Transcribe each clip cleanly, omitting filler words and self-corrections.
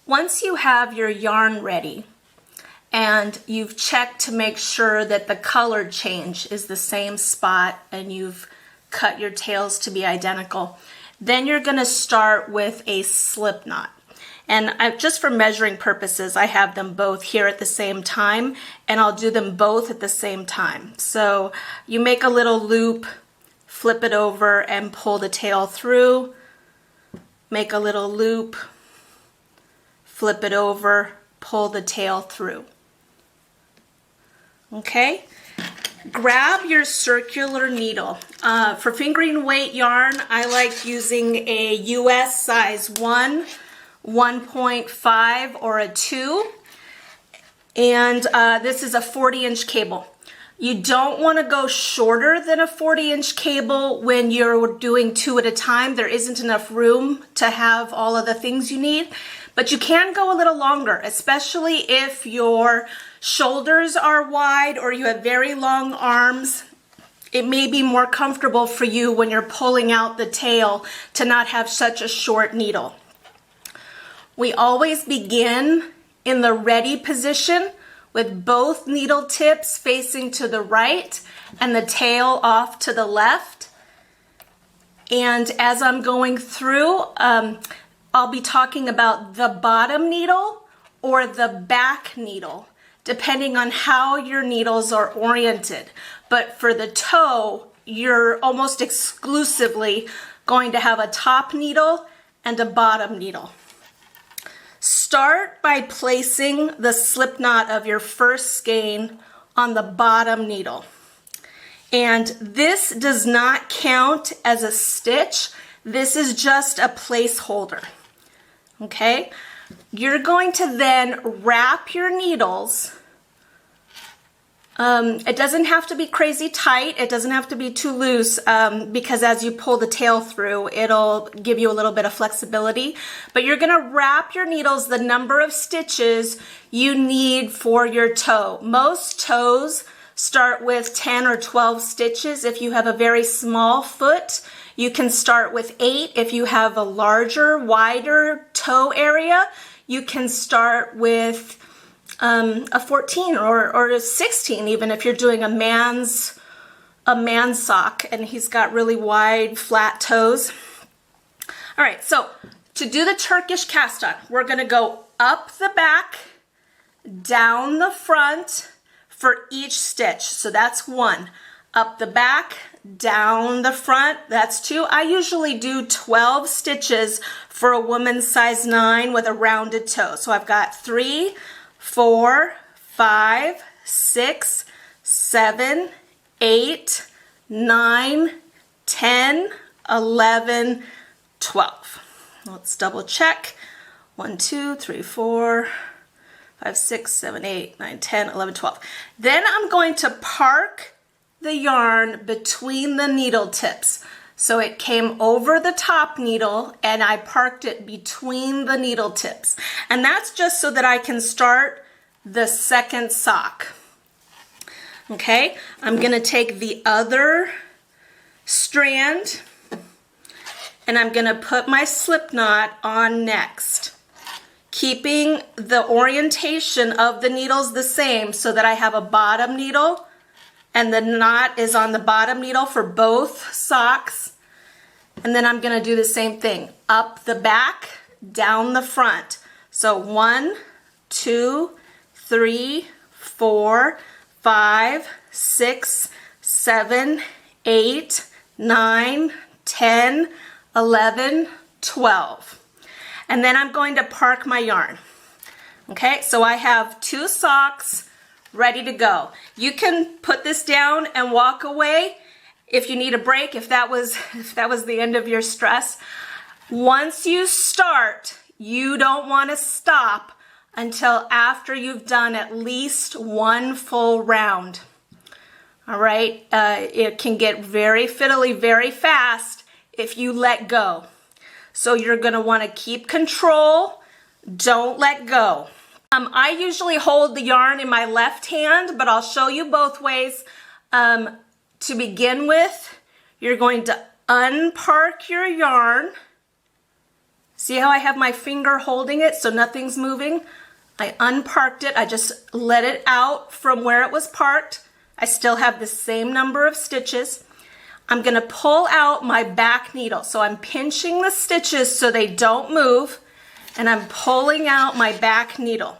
Once you have your yarn ready and you've checked to make sure that the color change is the same spot and you've cut your tails to be identical, then you're going to start with a slip knot. And just for measuring purposes, I have them both here at the same time, and I'll do them both at the same time. So you make a little loop, flip it over and pull the tail through, make a little loop, flip it over, pull the tail through. Okay? Grab your circular needle. For fingering weight yarn, I like using a US size 1, 1.5, or a 2. And this is a 40-inch cable. You don't want to go shorter than a 40-inch cable when you're doing 2 at a time. There isn't enough room to have all of the things you need. But you can go a little longer, especially if your shoulders are wide or you have very long arms. It may be more comfortable for you when you're pulling out the tail to not have such a short needle. We always begin in the ready position with both needle tips facing to the right and the tail off to the left. And as I'm going through, I'll be talking about the bottom needle or the back needle, depending on how your needles are oriented. But for the toe, you're almost exclusively going to have a top needle and a bottom needle. Start by placing the slip knot of your first skein on the bottom needle. And this does not count as a stitch. This is just a placeholder. Okay? You're going to then wrap your needles. It doesn't have to be crazy tight. It doesn't have to be too loose because as you pull the tail through, it'll give you a little bit of flexibility. But you're going to wrap your needles the number of stitches you need for your toe. Most toes start with 10 or 12 stitches. If you have a very small foot, you can start with 8. If you have a larger, wider toe area, you can start with a 14 or a 16, even if you're doing a man's sock and he's got really wide, flat toes. All right, so to do the Turkish cast on, we're going to go up the back, down the front for each stitch. So that's 1. Up the back, down the front, that's 2. I usually do 12 stitches for a woman's size 9 with a rounded toe. So I've got 3, 4, 5, 6, 7, 8, 9, 10, 11, 12. Let's double check. 1, 2, 3, 4, 5, 6, 7, 8, 9, 10, 11, 12. Then I'm going to park the yarn between the needle tips. So it came over the top needle and I parked it between the needle tips. And that's just so that I can start the second sock. Okay, I'm going to take the other strand and I'm going to put my slip knot on next, keeping the orientation of the needles the same so that I have a bottom needle and the knot is on the bottom needle for both socks. And then I'm going to do the same thing, up the back, down the front. So 1, 2, 3, 4, 5, 6, 7, 8, 9, 10, 11, 12. And then I'm going to park my yarn. Okay, so I have 2 socks ready to go. You can put this down and walk away if you need a break, if that was the end of your stress. Once you start, you don't want to stop until after you've done at least 1 full round. All right, it can get very fiddly very fast if you let go. So you're going to want to keep control. Don't let go. I usually hold the yarn in my left hand, but I'll show you both ways. To begin with, you're going to unpark your yarn See how I have my finger holding it so nothing's moving? I unparked it. I just let it out from where it was parked. I still have the same number of stitches. I'm going to pull out my back needle. So I'm pinching the stitches so they don't move, and I'm pulling out my back needle.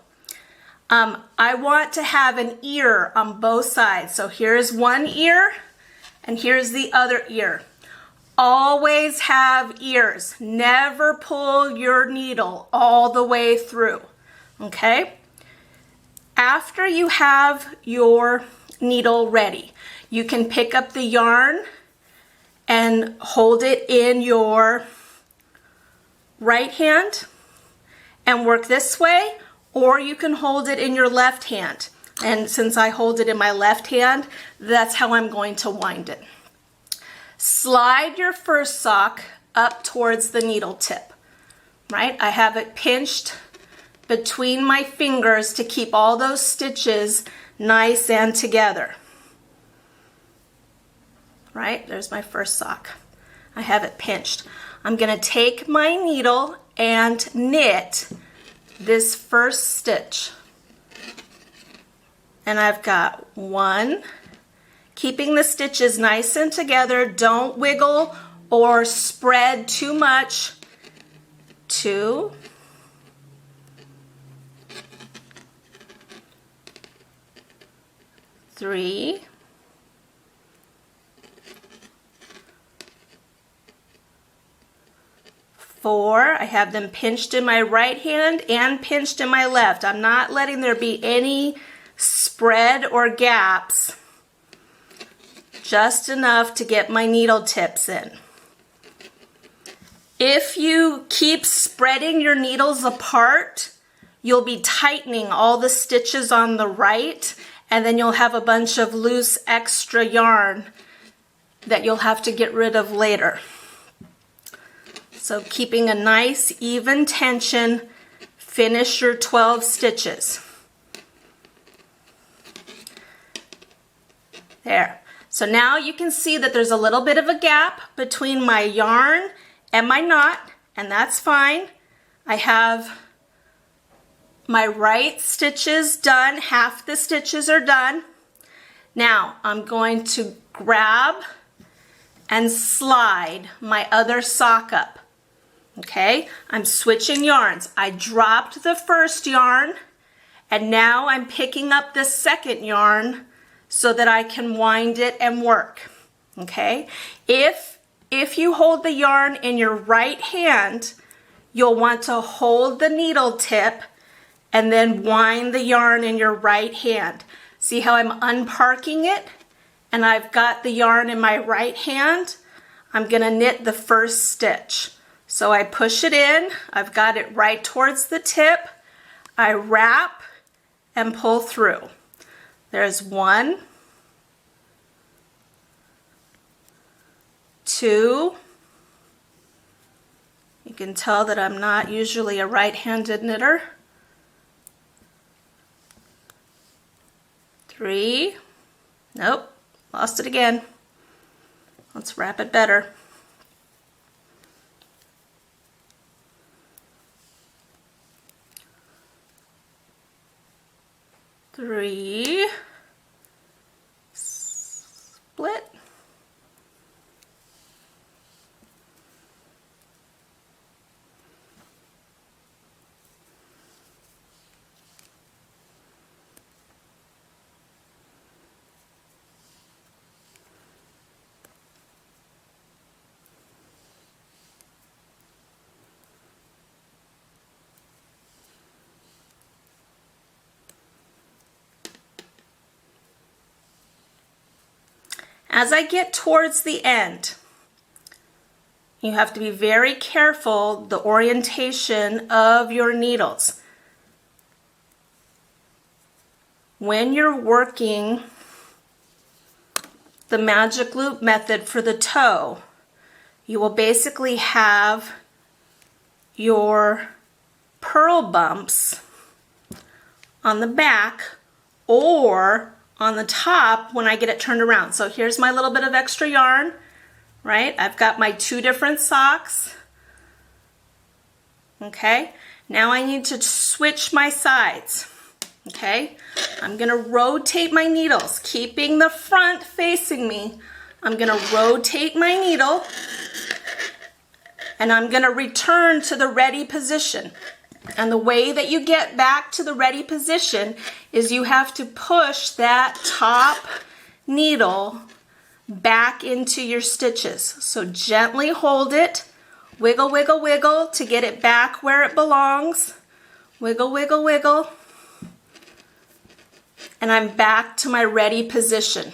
I want to have an ear on both sides. So here's one ear and here's the other ear. Always have ears. Never pull your needle all the way through. Okay? After you have your needle ready, you can pick up the yarn and hold it in your right hand and work this way, or you can hold it in your left hand. And since I hold it in my left hand, that's how I'm going to wind it. Slide your first sock up towards the needle tip, right? I have it pinched between my fingers to keep all those stitches nice and together. Right? There's my first sock. I have it pinched. I'm going to take my needle and knit this first stitch. And I've got one, keeping the stitches nice and together. Don't wiggle or spread too much. 2, 3, 4. I have them pinched in my right hand and pinched in my left. I'm not letting there be any spread or gaps. Just enough to get my needle tips in. If you keep spreading your needles apart, you'll be tightening all the stitches on the right, and then you'll have a bunch of loose extra yarn that you'll have to get rid of later. So keeping a nice even tension, finish your 12 stitches. There. So now you can see that there's a little bit of a gap between my yarn and my knot, and that's fine. I have my right stitches done, half the stitches are done. Now I'm going to grab and slide my other sock up. Okay, I'm switching yarns. I dropped the first yarn, and now I'm picking up the second yarn so that I can wind it and work. Okay, if you hold the yarn in your right hand, you'll want to hold the needle tip and then wind the yarn in your right hand. See how I'm unparking it and I've got the yarn in my right hand? I'm gonna knit the first stitch. So I push it in, I've got it right towards the tip, I wrap and pull through. There's 1, 2, you can tell that I'm not usually a right-handed knitter. 3, nope, lost it again. Let's wrap it better. 3, split, as I get towards the end, you have to be very careful the orientation of your needles. When you're working the magic loop method for the toe, you will basically have your purl bumps on the back or on the top when I get it turned around. So here's my little bit of extra yarn, right? I've got my 2 different socks. Okay, now I need to switch my sides. Okay, I'm gonna rotate my needles, keeping the front facing me. I'm gonna rotate my needle and I'm gonna return to the ready position. And the way that you get back to the ready position is you have to push that top needle back into your stitches. So gently hold it, wiggle, wiggle, wiggle to get it back where it belongs. Wiggle, wiggle, wiggle. And I'm back to my ready position.